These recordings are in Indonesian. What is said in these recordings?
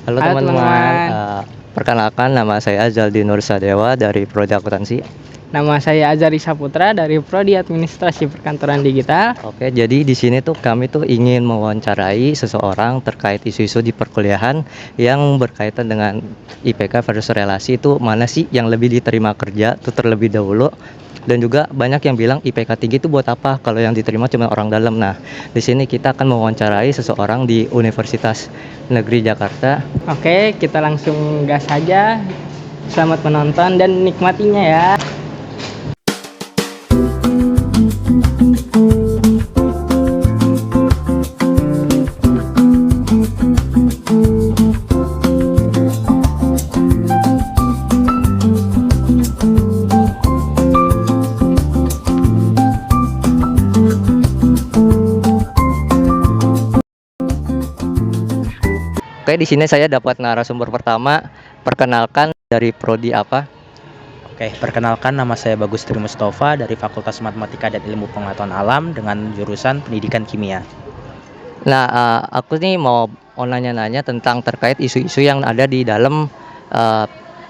Halo Halo teman-teman, teman-teman, perkenalkan nama saya Azaldi Nursadewa dari Prodi Akuntansi. nama saya Azari Saputra dari Prodi Administrasi Perkantoran Digital. Oke, jadi di sini tuh kami tuh ingin mewawancarai seseorang terkait isu-isu di perkuliahan yang berkaitan dengan IPK versus relasi itu mana sih yang lebih diterima kerja tuh terlebih dahulu. Dan juga banyak yang bilang IPK tinggi itu buat apa kalau yang diterima cuma orang dalam. Nah, di sini kita akan mewawancarai seseorang di Universitas Negeri Jakarta. Oke, kita langsung gas saja. Selamat menonton dan nikmatinya ya. Oke, di sini saya dapat narasumber pertama. Perkenalkan dari prodi apa? Oke, perkenalkan nama saya Bagus Tri Mustafa dari Fakultas Matematika dan Ilmu Pengetahuan Alam dengan jurusan Pendidikan Kimia. Nah, aku nih mau nanya-nanya tentang terkait isu-isu yang ada di dalam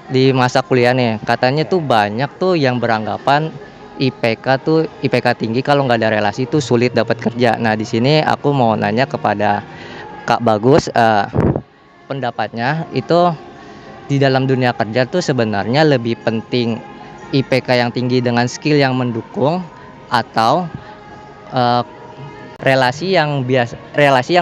di masa kuliah nih. Katanya tuh banyak tuh yang beranggapan IPK tinggi kalau nggak ada relasi tuh sulit dapat kerja. Nah, di sini aku mau nanya kepada Kak Bagus, pendapatnya itu di dalam dunia kerja tuh sebenarnya lebih penting IPK yang tinggi dengan skill yang mendukung atau eh, relasi yang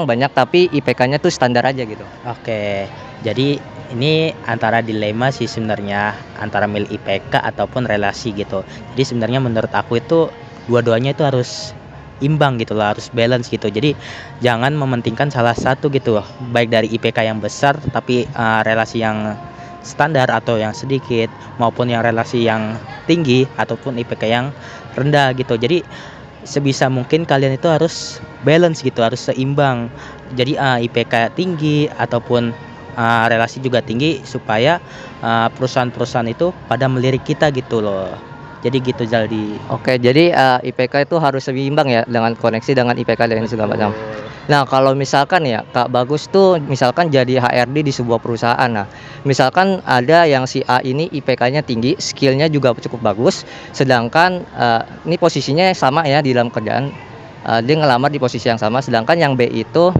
banyak tapi IPK-nya tuh standar aja gitu. Oke, jadi ini antara dilema sih sebenarnya antara milih IPK ataupun relasi gitu. Jadi sebenarnya menurut aku itu dua-duanya itu harus imbang gitu lah, harus balance gitu. Jadi jangan mementingkan salah satu gitu, baik dari IPK yang besar tapi relasi yang standar atau yang sedikit maupun yang relasi yang tinggi ataupun IPK yang rendah gitu. Jadi sebisa mungkin kalian itu harus balance gitu, harus seimbang. Jadi IPK tinggi ataupun relasi juga tinggi supaya perusahaan-perusahaan itu pada melirik kita gitu loh. Jadi gitu Zaldi. Oke, jadi IPK itu harus seimbang ya dengan koneksi dengan IPK dan segala macam. Nah, kalau misalkan ya Kak Bagus tuh misalkan jadi HRD di sebuah perusahaan. Nah, misalkan ada yang si A ini IPK-nya tinggi, skillnya juga cukup bagus, sedangkan ini posisinya sama ya di dalam kerjaan. Dia ngelamar di posisi yang sama, sedangkan yang B itu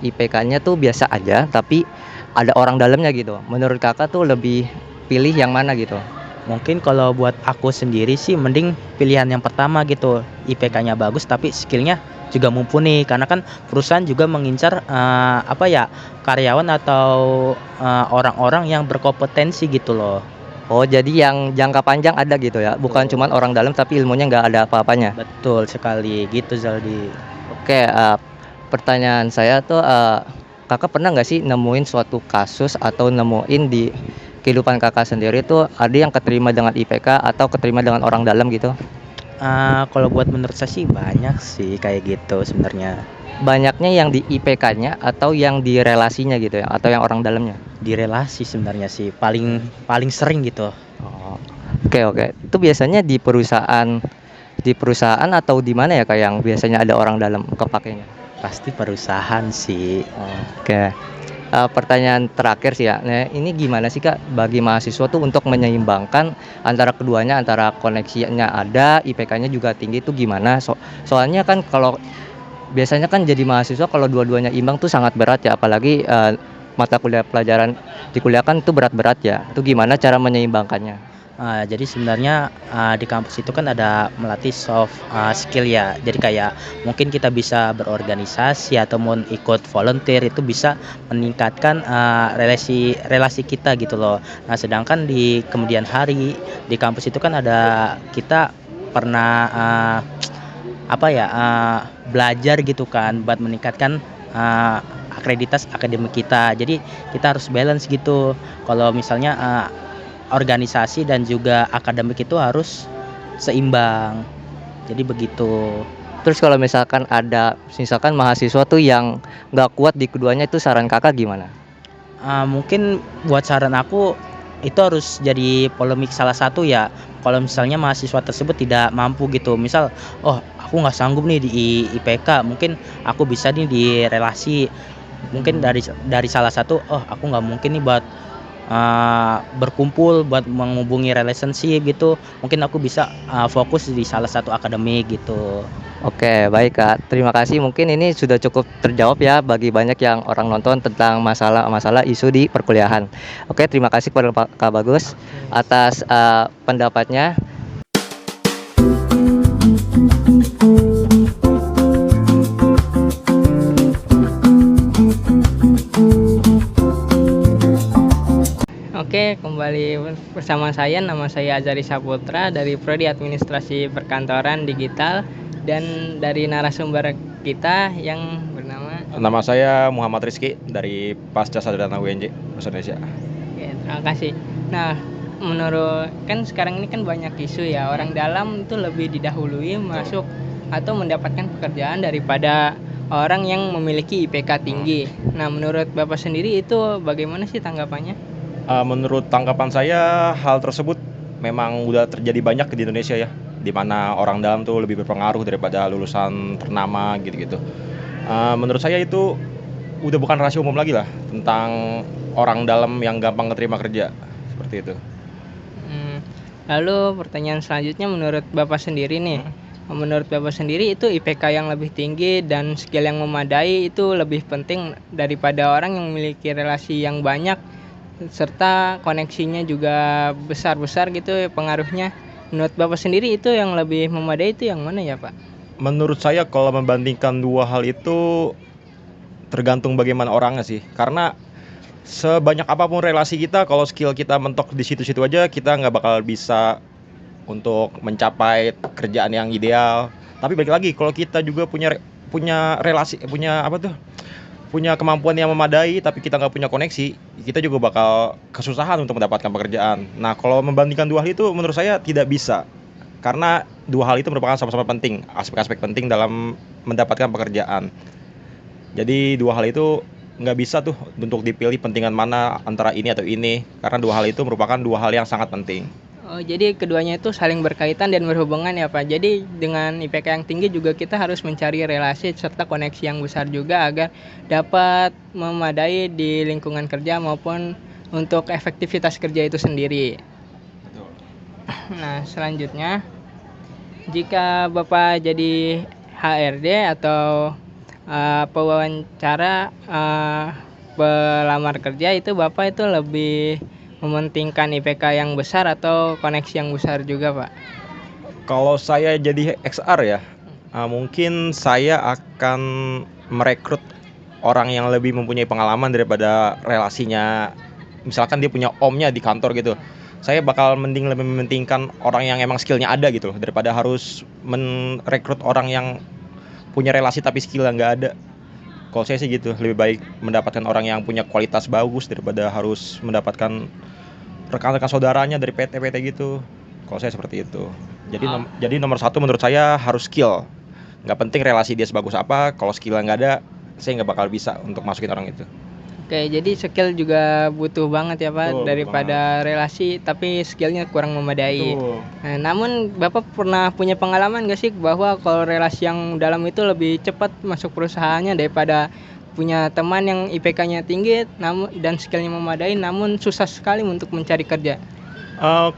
IPK-nya tuh biasa aja, tapi ada orang dalamnya gitu. Menurut Kakak tuh lebih pilih yang mana gitu? Mungkin kalau buat aku sendiri sih mending pilihan yang pertama gitu. IPK-nya bagus tapi skillnya juga mumpuni, karena kan perusahaan juga mengincar karyawan atau orang-orang yang berkompetensi gitu loh. Oh, jadi yang jangka panjang ada gitu ya, bukan cuman orang dalam tapi ilmunya nggak ada apa-apanya. Betul sekali gitu Zaldi. Oke, pertanyaan saya tuh, Kakak pernah nggak sih nemuin suatu kasus atau nemuin di kehidupan Kakak sendiri tuh ada yang keterima dengan IPK atau keterima dengan orang dalam gitu? Kalau buat menurut saya sih banyak sih kayak gitu sebenarnya. Banyaknya yang di IPK-nya atau yang di relasinya gitu ya, atau yang orang dalamnya? Di relasi sebenarnya sih paling paling sering gitu. Oh, oke. Itu biasanya di perusahaan atau di mana ya, Kak, yang biasanya ada orang dalam kepakainya? Pasti perusahaan sih. Oke. Pertanyaan terakhir sih ya. Nah, ini gimana sih Kak bagi mahasiswa tuh untuk menyeimbangkan antara keduanya, antara koneksinya ada, IPK-nya juga tinggi itu gimana? Soalnya kan kalau biasanya kan jadi mahasiswa kalau dua-duanya imbang tuh sangat berat ya, apalagi mata kuliah pelajaran di kuliah kan itu berat-berat ya. Itu gimana cara menyeimbangkannya? Jadi sebenarnya di kampus itu kan ada melatih soft skill ya. Jadi kayak mungkin kita bisa berorganisasi ataupun ikut volunteer, itu bisa meningkatkan relasi kita gitu loh. Nah, sedangkan di kemudian hari di kampus itu kan ada kita pernah belajar gitu kan buat meningkatkan akreditas akademik kita. Jadi kita harus balance gitu. Kalau misalnya organisasi dan juga akademik itu harus seimbang. Jadi begitu. Terus kalau misalkan mahasiswa tuh yang nggak kuat di keduanya itu saran Kakak gimana? Mungkin buat saran aku itu harus jadi polemik salah satu ya. Kalau misalnya mahasiswa tersebut tidak mampu gitu, misal, oh aku nggak sanggup nih di IPK, mungkin aku bisa nih di relasi. mungkin dari salah satu, oh aku nggak mungkin nih buat berkumpul buat menghubungi relationship gitu, mungkin aku bisa fokus di salah satu akademik gitu. Oke, baik Kak. Terima kasih. Mungkin ini sudah cukup terjawab ya bagi banyak yang orang nonton tentang masalah-masalah isu di perkuliahan. Oke, terima kasih kepada Kak Bagus atas pendapatnya. Oke, kembali bersama saya. Nama saya Azari Saputra dari Prodi Administrasi Perkantoran Digital, dan dari narasumber kita yang bernama. Nama saya Muhammad Rizky dari Pasca Sarjana UNJ Bahasa Indonesia. Oke, terima kasih. Nah, menurut kan sekarang ini kan banyak isu ya, orang dalam itu lebih didahului masuk atau mendapatkan pekerjaan daripada orang yang memiliki IPK tinggi. Nah, menurut Bapak sendiri itu bagaimana sih tanggapannya? Menurut tanggapan saya, hal tersebut memang udah terjadi banyak di Indonesia ya, di mana orang dalam tuh lebih berpengaruh daripada lulusan ternama gitu-gitu. Menurut saya itu udah bukan rahasia umum lagi lah tentang orang dalam yang gampang keterima kerja seperti itu. Lalu pertanyaan selanjutnya, menurut Bapak sendiri nih, menurut Bapak sendiri itu IPK yang lebih tinggi dan skill yang memadai itu lebih penting daripada orang yang memiliki relasi yang banyak serta koneksinya juga besar-besar gitu ya pengaruhnya. Menurut Bapak sendiri itu yang lebih memadai itu yang mana ya Pak? Menurut saya kalau membandingkan dua hal itu tergantung bagaimana orangnya sih. Karena sebanyak apapun relasi kita, kalau skill kita mentok di situ-situ aja, kita nggak bakal bisa untuk mencapai kerjaan yang ideal. Tapi balik lagi, kalau kita juga punya relasi, punya kemampuan yang memadai, tapi kita nggak punya koneksi, kita juga bakal kesusahan untuk mendapatkan pekerjaan. Nah, kalau membandingkan dua hal itu, menurut saya tidak bisa. Karena dua hal itu merupakan sama-sama penting, aspek-aspek penting dalam mendapatkan pekerjaan. Jadi dua hal itu nggak bisa tuh untuk dipilih pentingan mana antara ini atau ini, karena dua hal itu merupakan dua hal yang sangat penting. Oh, jadi keduanya itu saling berkaitan dan berhubungan ya Pak. Jadi dengan IPK yang tinggi juga kita harus mencari relasi serta koneksi yang besar juga agar dapat memadai di lingkungan kerja maupun untuk efektivitas kerja itu sendiri. Nah, selanjutnya, jika Bapak jadi HRD atau pewawancara pelamar kerja, itu Bapak itu lebih mementingkan IPK yang besar atau koneksi yang besar juga Pak? Kalau saya jadi XR ya, mungkin saya akan merekrut orang yang lebih mempunyai pengalaman daripada relasinya. Misalkan dia punya omnya di kantor gitu, saya bakal lebih mementingkan orang yang emang skillnya ada gitu loh, daripada harus merekrut orang yang punya relasi tapi skill yang nggak ada. Kalau saya sih gitu, lebih baik mendapatkan orang yang punya kualitas bagus daripada harus mendapatkan rekan-rekan saudaranya dari PT gitu. Kalau saya seperti itu. Jadi nomor satu menurut saya harus skill. Nggak penting relasi dia sebagus apa, kalau skillnya nggak ada, saya nggak bakal bisa untuk masukin orang itu. Oke, jadi skill juga butuh banget ya Pak. Betul, daripada relasi tapi skillnya kurang memadai. Betul. Nah, namun Bapak pernah punya pengalaman gak sih bahwa kalau relasi yang dalam itu lebih cepat masuk perusahaannya daripada punya teman yang IPK-nya tinggi namun dan skillnya memadai namun susah sekali untuk mencari kerja?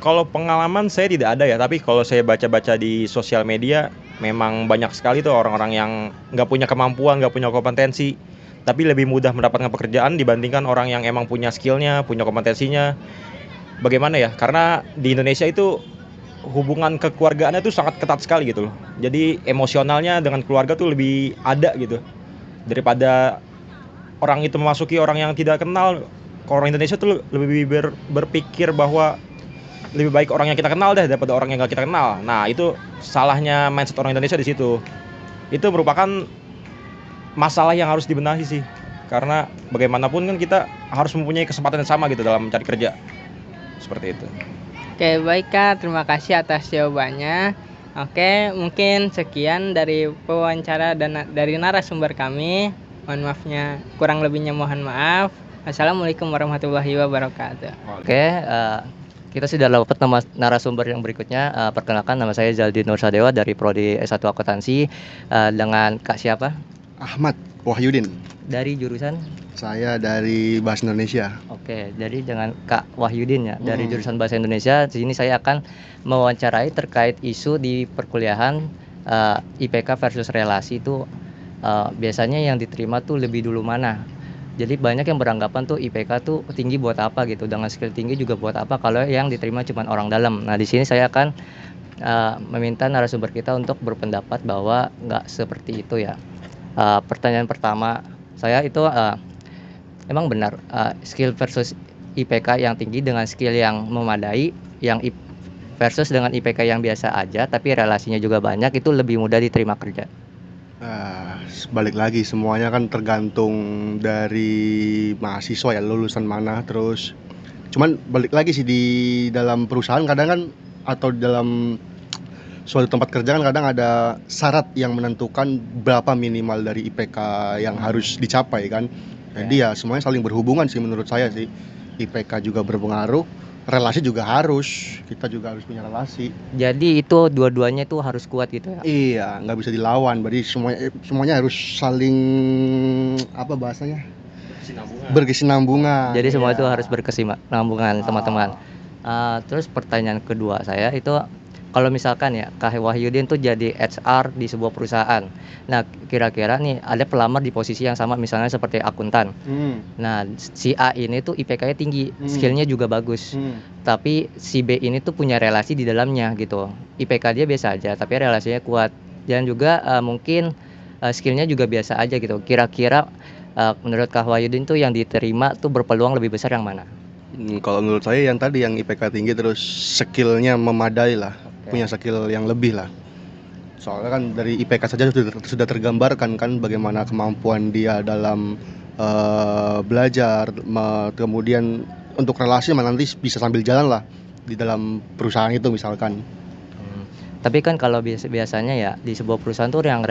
Kalau pengalaman saya tidak ada ya, tapi kalau saya baca-baca di sosial media, memang banyak sekali tuh orang-orang yang nggak punya kemampuan, nggak punya kompetensi, tapi lebih mudah mendapatkan pekerjaan dibandingkan orang yang emang punya skillnya, punya kompetensinya. Bagaimana ya? Karena di Indonesia itu hubungan kekeluargaannya tuh sangat ketat sekali gitu loh. Jadi emosionalnya dengan keluarga tuh lebih ada gitu daripada orang itu memasuki orang yang tidak kenal. Kalau orang Indonesia tuh lebih berpikir bahwa lebih baik orang yang kita kenal deh daripada orang yang gak kita kenal. Nah, itu salahnya mindset orang Indonesia di situ. Itu merupakan masalah yang harus dibenahi sih. Karena bagaimanapun kan kita harus mempunyai kesempatan yang sama gitu dalam mencari kerja. Seperti itu. Oke, baik Kak, terima kasih atas jawabannya. Oke, mungkin sekian dari pewawancara dan dari narasumber kami. Mohon maafnya, kurang lebihnya mohon maaf. Assalamualaikum warahmatullahi wabarakatuh. Oke, kita sudah dapat narasumber yang berikutnya. Perkenalkan, nama saya Zaldi Nur Sadewa dari Prodi S1 Akuntansi. Dengan Kak siapa? Ahmad Wahyudin. Dari jurusan? Saya dari Bahasa Indonesia. Oke, jadi dengan Kak Wahyudin ya, dari Hmm. jurusan Bahasa Indonesia. Di sini saya akan mewawancarai terkait isu di perkuliahan, IPK versus relasi itu biasanya yang diterima tuh lebih dulu mana. Jadi banyak yang beranggapan tuh IPK tuh tinggi buat apa gitu, dengan skill tinggi juga buat apa kalau yang diterima cuma orang dalam. Nah, di sini saya akan meminta narasumber kita untuk berpendapat bahwa nggak seperti itu ya. Pertanyaan pertama saya itu, emang benar skill versus IPK yang tinggi dengan skill yang memadai, yang versus dengan IPK yang biasa aja tapi relasinya juga banyak, itu lebih mudah diterima kerja? Balik lagi, semuanya kan tergantung dari mahasiswa ya, lulusan mana. Terus cuman balik lagi sih, di dalam perusahaan kadang kan, atau di dalam suatu tempat kerja kan kadang ada syarat yang menentukan berapa minimal dari IPK yang harus dicapai kan. Jadi ya semuanya saling berhubungan sih menurut saya sih. IPK juga berpengaruh, relasi juga harus, kita juga harus punya relasi. Jadi itu dua-duanya itu harus kuat gitu ya? Iya, nggak bisa dilawan. Berarti semuanya harus saling, apa bahasanya, berkesinambungan. Jadi semua Iya. itu harus berkesinambungan teman-teman. Terus pertanyaan kedua saya itu, kalau misalkan ya Kak Wahyudin tuh jadi HR di sebuah perusahaan. Nah, kira-kira nih ada pelamar di posisi yang sama, misalnya seperti akuntan. Nah, si A ini tuh IPK-nya tinggi, skillnya juga bagus. Tapi si B ini tuh punya relasi di dalamnya gitu. IPK dia biasa aja, tapi relasinya kuat. Dan juga mungkin skillnya juga biasa aja gitu. Kira-kira menurut Kak Wahyudin tuh yang diterima tuh berpeluang lebih besar yang mana? Kalau menurut saya yang tadi, yang IPK tinggi terus skillnya memadai lah, punya skill yang lebih lah. Soalnya kan dari IPK saja sudah tergambarkan kan bagaimana kemampuan dia dalam belajar, kemudian untuk relasi nanti bisa sambil jalan lah di dalam perusahaan itu misalkan. Tapi kan kalau biasanya ya di sebuah perusahaan tuh yang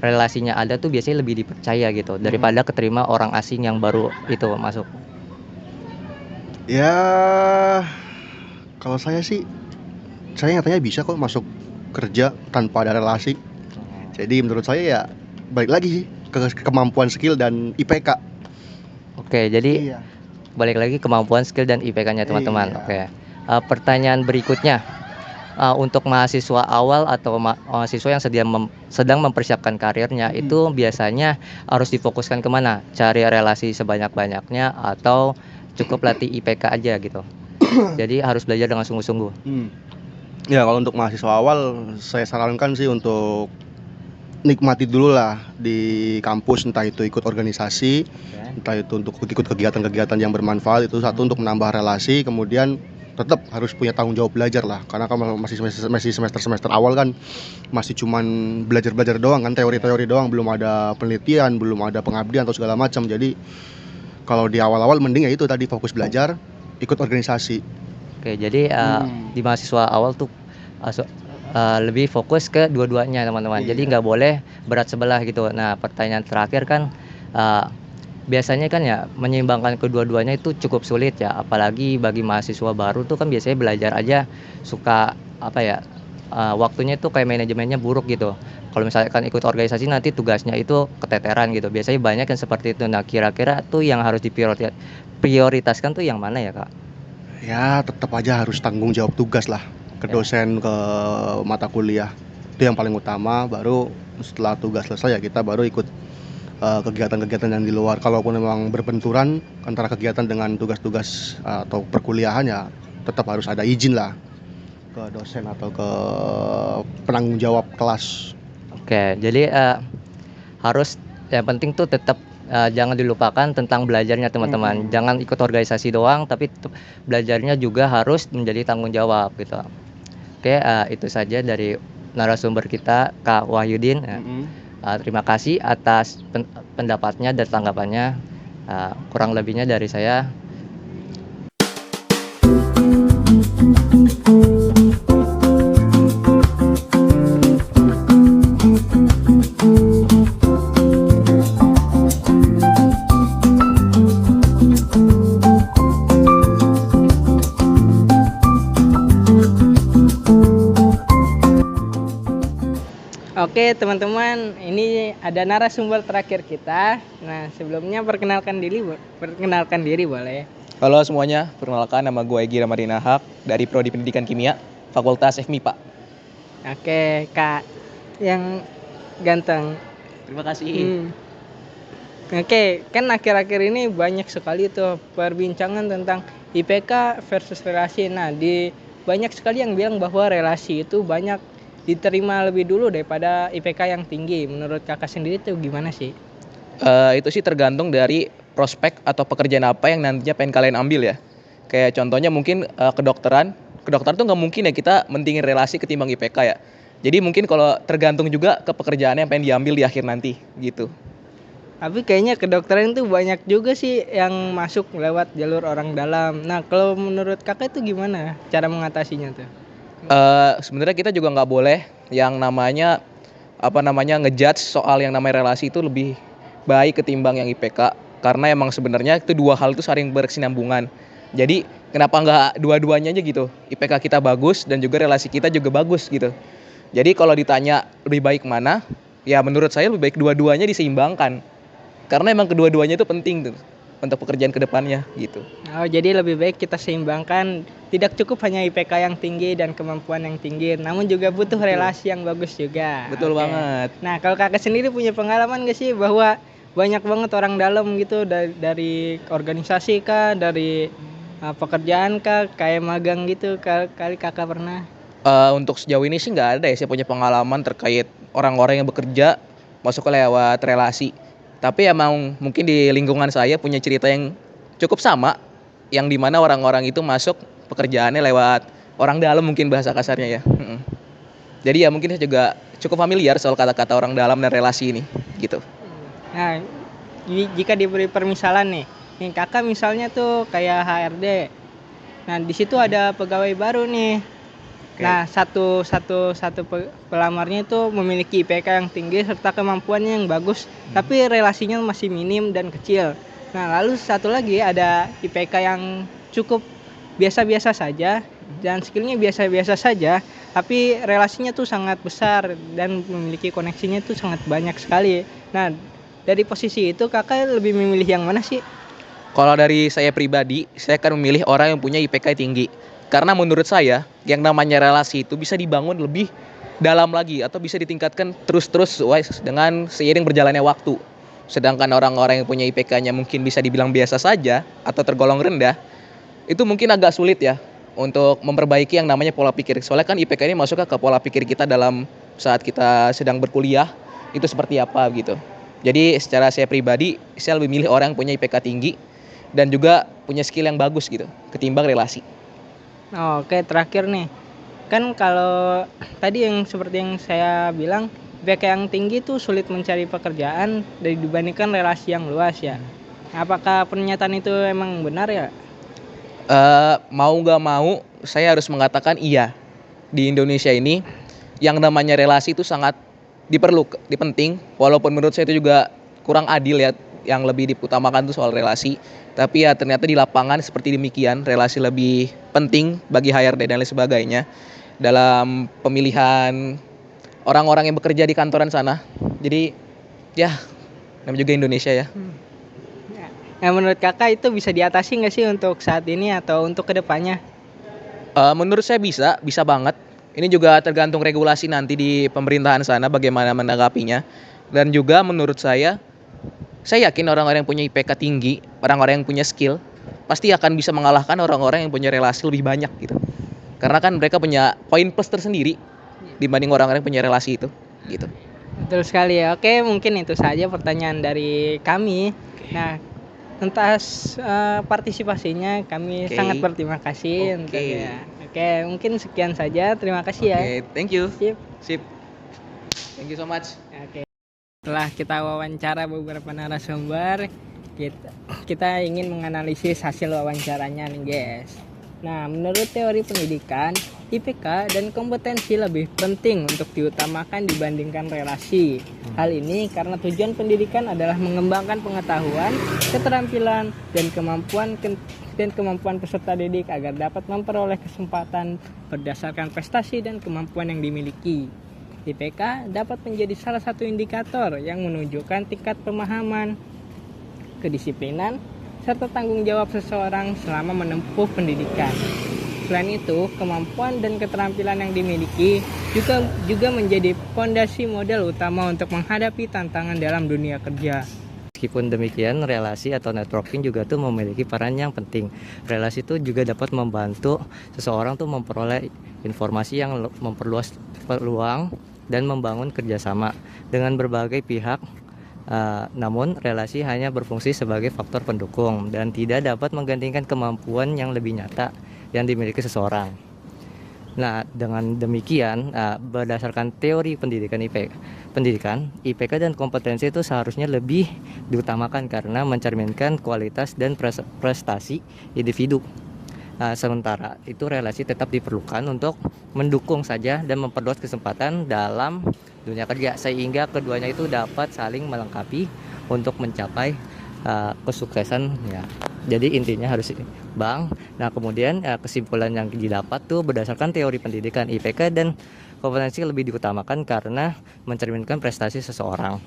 relasinya ada tuh biasanya lebih dipercaya gitu daripada keterima orang asing yang baru itu masuk. Ya, kalau saya sih, saya nyatanya bisa kok masuk kerja tanpa ada relasi. Jadi menurut saya ya balik lagi sih ke kemampuan, skill, dan IPK. Oke, jadi Iya. balik lagi kemampuan, skill, dan IPK-nya teman-teman. Iya. Oke. Pertanyaan berikutnya, untuk mahasiswa awal atau mahasiswa yang sedang mempersiapkan karirnya, itu biasanya harus difokuskan kemana? Cari relasi sebanyak-banyaknya atau cukup latih IPK aja gitu? Jadi harus belajar dengan sungguh-sungguh. Ya, kalau untuk mahasiswa awal saya sarankan sih untuk nikmati dulu lah di kampus, entah itu ikut organisasi, entah itu untuk ikut kegiatan-kegiatan yang bermanfaat. Itu satu, untuk menambah relasi. Kemudian tetap harus punya tanggung jawab belajar lah, karena kan masih semester awal kan, masih cuman belajar doang kan, teori doang, belum ada penelitian, belum ada pengabdian atau segala macam. Jadi kalau di awal-awal mending ya itu tadi, fokus belajar, ikut organisasi. Oke, jadi di mahasiswa awal tuh lebih fokus ke dua-duanya teman-teman. Jadi nggak boleh berat sebelah gitu. Nah, pertanyaan terakhir kan, biasanya kan ya menyeimbangkan kedua-duanya itu cukup sulit ya, apalagi bagi mahasiswa baru tuh kan biasanya belajar aja suka waktunya tuh kayak manajemennya buruk gitu. Kalau misalkan ikut organisasi nanti tugasnya itu keteteran gitu. Biasanya banyak yang seperti itu. Nah, kira-kira tuh yang harus diprioritaskan tuh yang mana ya, Kak? Ya, tetap aja harus tanggung jawab tugas lah ke dosen, ke mata kuliah. Itu yang paling utama. Baru setelah tugas selesai ya kita baru ikut kegiatan-kegiatan yang di luar. Kalaupun memang berbenturan antara kegiatan dengan tugas-tugas atau perkuliahan, ya tetap harus ada izin lah ke dosen atau ke penanggung jawab kelas. Oke, jadi harus, yang penting tuh tetap jangan dilupakan tentang belajarnya teman-teman. Jangan ikut organisasi doang, tapi belajarnya juga harus menjadi tanggung jawab gitu. Oke, itu saja dari narasumber kita, Kak Wahyudin. Terima kasih atas pendapatnya dan tanggapannya. Kurang lebihnya dari saya. Oke teman-teman, ini ada narasumber terakhir kita. Nah sebelumnya perkenalkan diri boleh. Halo semuanya, perkenalkan nama gue Egy Ramadina Haq dari Prodi Pendidikan Kimia, Fakultas FMIPA. Oke kak, yang ganteng. Terima kasih. Oke, kan akhir-akhir ini banyak sekali tuh perbincangan tentang IPK versus relasi. Nah, banyak sekali yang bilang bahwa relasi itu banyak diterima lebih dulu daripada IPK yang tinggi. Menurut kakak sendiri tuh gimana sih? Itu sih tergantung dari prospek atau pekerjaan apa yang nantinya pengen kalian ambil ya. Kayak contohnya mungkin kedokteran tuh nggak mungkin ya kita mentingin relasi ketimbang IPK ya. Jadi mungkin kalau tergantung juga ke pekerjaan yang pengen diambil di akhir nanti gitu. Tapi kayaknya kedokteran itu banyak juga sih yang masuk lewat jalur orang dalam. Nah, kalau menurut kakak itu gimana cara mengatasinya tuh? Sebenarnya kita juga nggak boleh yang namanya ngejudge soal yang namanya relasi itu lebih baik ketimbang yang IPK, karena emang sebenarnya itu dua hal itu saling berkesinambungan. Jadi kenapa nggak dua-duanya aja gitu? IPK kita bagus dan juga relasi kita juga bagus gitu. Jadi kalau ditanya lebih baik mana, ya menurut saya lebih baik dua-duanya diseimbangkan. Karena emang kedua-duanya itu penting tuh untuk pekerjaan kedepannya gitu. Oh, jadi lebih baik kita seimbangkan. Tidak cukup hanya IPK yang tinggi dan kemampuan yang tinggi, namun juga butuh relasi yang bagus juga. Betul Oke. banget. Nah, kalau kakak sendiri punya pengalaman gak sih bahwa banyak banget orang dalam gitu dari organisasi kah, dari pekerjaan kah, kayak magang gitu, kali kakak pernah? Untuk sejauh ini sih nggak ada ya saya punya pengalaman terkait orang-orang yang bekerja masuk lewat relasi. Tapi emang mungkin di lingkungan saya punya cerita yang cukup sama, yang dimana orang-orang itu masuk pekerjaannya lewat orang dalam mungkin bahasa kasarnya ya. Jadi ya mungkin saya juga cukup familiar soal kata-kata orang dalam dan relasi ini gitu. Nah, jika diberi permisalan nih kakak misalnya tuh kayak HRD. Nah, di situ ada pegawai baru nih. Oke. Nah, satu pelamarnya itu memiliki IPK yang tinggi serta kemampuannya yang bagus, tapi relasinya masih minim dan kecil. Nah, lalu satu lagi ada IPK yang cukup biasa-biasa saja dan skillnya biasa-biasa saja, tapi relasinya tuh sangat besar dan memiliki koneksinya tuh sangat banyak sekali. Nah, dari posisi itu kakak lebih memilih yang mana sih? Kalau dari saya pribadi, saya akan memilih orang yang punya IPK tinggi. Karena menurut saya, yang namanya relasi itu bisa dibangun lebih dalam lagi atau bisa ditingkatkan terus-terus sesuai dengan seiring berjalannya waktu. Sedangkan orang-orang yang punya IPK-nya mungkin bisa dibilang biasa saja atau tergolong rendah, itu mungkin agak sulit ya untuk memperbaiki yang namanya pola pikir. Soalnya kan IPK ini masuk ke pola pikir kita dalam saat kita sedang berkuliah, itu seperti apa gitu. Jadi secara saya pribadi, saya lebih milih orang yang punya IPK tinggi dan juga punya skill yang bagus gitu, ketimbang relasi. Oke, terakhir nih. Kan kalau tadi yang seperti yang saya bilang, IPK yang tinggi tuh sulit mencari pekerjaan dibandingkan relasi yang luas ya. Apakah pernyataan itu emang benar ya? Mau nggak mau, saya harus mengatakan iya. Di Indonesia ini, yang namanya relasi itu sangat dipenting. Walaupun menurut saya itu juga kurang adil ya, yang lebih diutamakan itu soal relasi. Tapi ya ternyata di lapangan seperti demikian, relasi lebih penting bagi HRD dan lain sebagainya dalam pemilihan orang-orang yang bekerja di kantoran sana. Jadi ya, namanya juga Indonesia ya. Nah, menurut kakak itu bisa diatasi nggak sih untuk saat ini atau untuk kedepannya? Menurut saya bisa banget. Ini juga tergantung regulasi nanti di pemerintahan sana bagaimana menanggapinya. Dan juga menurut saya yakin orang-orang yang punya IPK tinggi, orang-orang yang punya skill, pasti akan bisa mengalahkan orang-orang yang punya relasi lebih banyak gitu. Karena kan mereka punya poin plus tersendiri dibanding orang-orang yang punya relasi itu gitu. Betul sekali ya. Oke, mungkin itu saja pertanyaan dari kami. Nah, atas partisipasinya kami Oke. sangat berterima kasih. Oke. Untuk ya. Oke, mungkin sekian saja. Terima kasih ya. Oke, thank you. Sip. Thank you so much. Oke. Setelah kita wawancara beberapa narasumber, kita ingin menganalisis hasil wawancaranya nih guys. Nah, menurut teori pendidikan, IPK dan kompetensi lebih penting untuk diutamakan dibandingkan relasi. Hal ini karena tujuan pendidikan adalah mengembangkan pengetahuan, keterampilan, dan kemampuan peserta didik agar dapat memperoleh kesempatan berdasarkan prestasi dan kemampuan yang dimiliki. IPK dapat menjadi salah satu indikator yang menunjukkan tingkat pemahaman, kedisiplinan, serta tanggung jawab seseorang selama menempuh pendidikan. Selain itu, kemampuan dan keterampilan yang dimiliki juga menjadi fondasi modal utama untuk menghadapi tantangan dalam dunia kerja. Meskipun demikian, relasi atau networking juga tuh memiliki peran yang penting. Relasi itu juga dapat membantu seseorang tuh memperoleh informasi yang memperluas peluang dan membangun kerjasama dengan berbagai pihak. Namun, relasi hanya berfungsi sebagai faktor pendukung dan tidak dapat menggantikan kemampuan yang lebih nyata yang dimiliki seseorang. Nah, dengan demikian, berdasarkan teori pendidikan IPK dan kompetensi itu seharusnya lebih diutamakan karena mencerminkan kualitas dan prestasi individu. Sementara itu relasi tetap diperlukan untuk mendukung saja dan memperluas kesempatan dalam dunia kerja sehingga keduanya itu dapat saling melengkapi untuk mencapai kesuksesan ya. Jadi intinya harus bang. Nah kemudian kesimpulan yang didapat tuh berdasarkan teori pendidikan IPK dan kompetensi lebih diutamakan karena mencerminkan prestasi seseorang.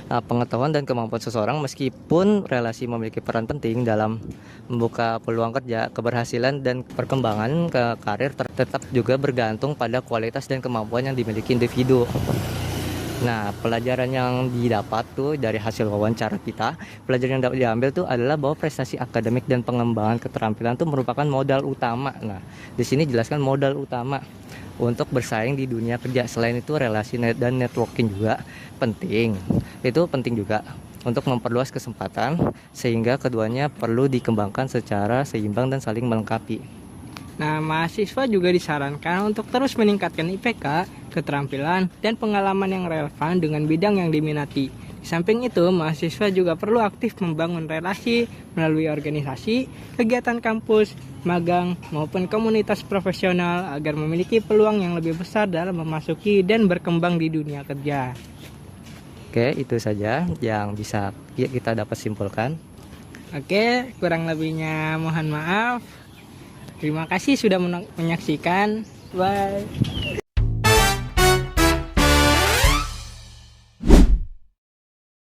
Pengetahuan dan kemampuan seseorang meskipun relasi memiliki peran penting dalam membuka peluang kerja, keberhasilan dan perkembangan ke karir tetap juga bergantung pada kualitas dan kemampuan yang dimiliki individu. Nah, pelajaran yang didapat tuh dari hasil wawancara kita, pelajaran yang dapat diambil tuh adalah bahwa prestasi akademik dan pengembangan keterampilan tuh merupakan modal utama. Nah, di sini jelaskan modal utama untuk bersaing di dunia kerja. Selain itu relasi dan networking juga penting. Itu penting juga untuk memperluas kesempatan sehingga keduanya perlu dikembangkan secara seimbang dan saling melengkapi. Nah, mahasiswa juga disarankan untuk terus meningkatkan IPK, keterampilan, dan pengalaman yang relevan dengan bidang yang diminati. Di samping itu, mahasiswa juga perlu aktif membangun relasi melalui organisasi, kegiatan kampus, magang, maupun komunitas profesional agar memiliki peluang yang lebih besar dalam memasuki dan berkembang di dunia kerja. Oke, itu saja yang bisa kita dapat simpulkan. Oke, kurang lebihnya mohon maaf. Terima kasih sudah menyaksikan. Bye.